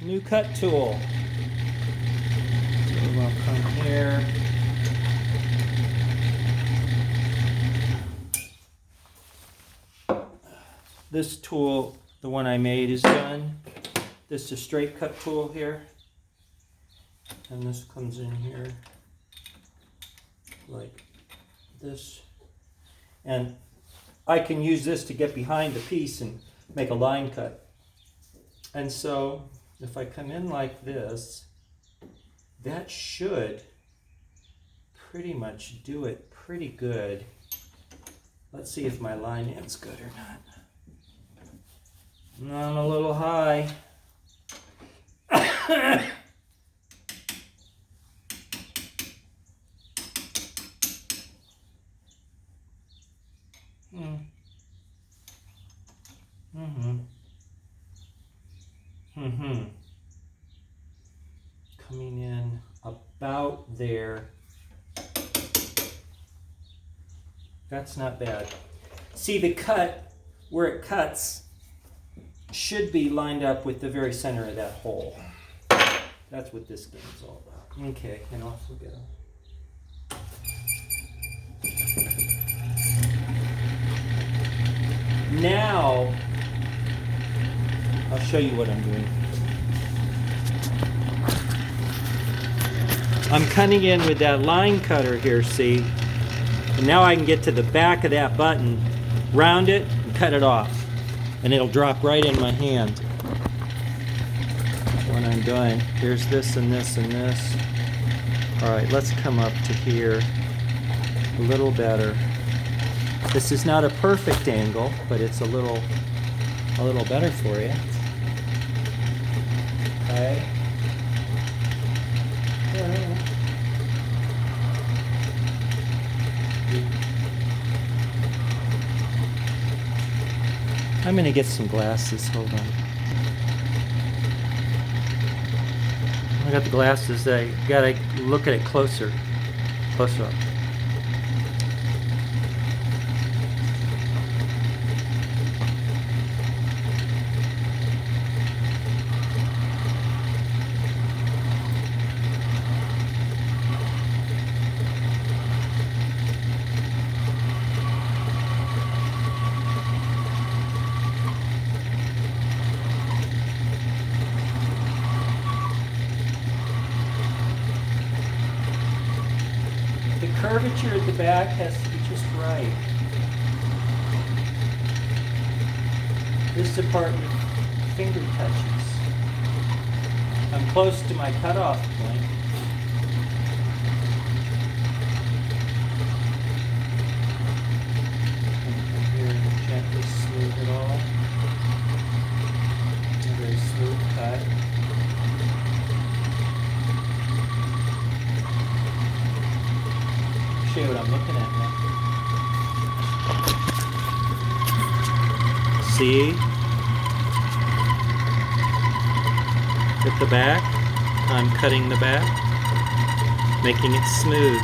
new cut tool. So we'll come here. This tool, the one I made, is done. This is a straight cut tool here. And this comes in here like this. And I can use this to get behind the piece and make a line cut. And so if I come in like this, that should pretty much do it pretty good. Let's see if my line end's good or not. No, I'm a little high. Coming in about there. That's not bad. See, the cut, where it cuts, should be lined up with the very center of that hole. That's what this game is all about. Okay, and off we go. Now, I'll show you what I'm doing. I'm cutting in with that line cutter here, see? And now I can get to the back of that button, round it, and cut it off. And it'll drop right in my hand. When I'm done, here's this and this and this. All right, let's come up to here a little better. This is not a perfect angle, but it's a little better for you. Okay. I'm gonna get some glasses, hold on. I got the glasses, I gotta look at it closer up. The curvature at the back has to be just right. This is the part where finger touches. I'm close to my cutoff point. And here and gently smooth it all. A very smooth cut. Show you what I'm looking at now. See? At the back, I'm cutting the back, making it smooth.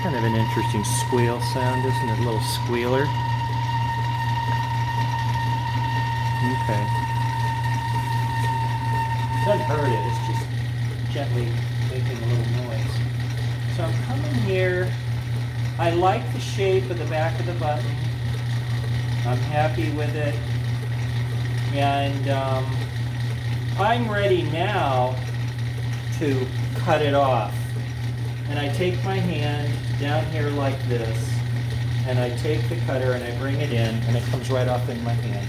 Kind of an interesting squeal sound, isn't it? A little squealer. Okay. Doesn't hurt it, it's just gently making a little noise. So I'm coming here. I like the shape of the back of the button. I'm happy with it. And I'm ready now to cut it off. And I take my hand down here like this, and I take the cutter and I bring it in, and it comes right off in my hand.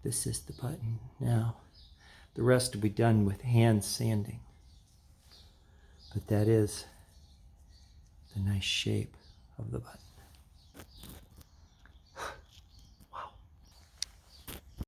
This is the button. Now, the rest will be done with hand sanding. But that is the nice shape of the button.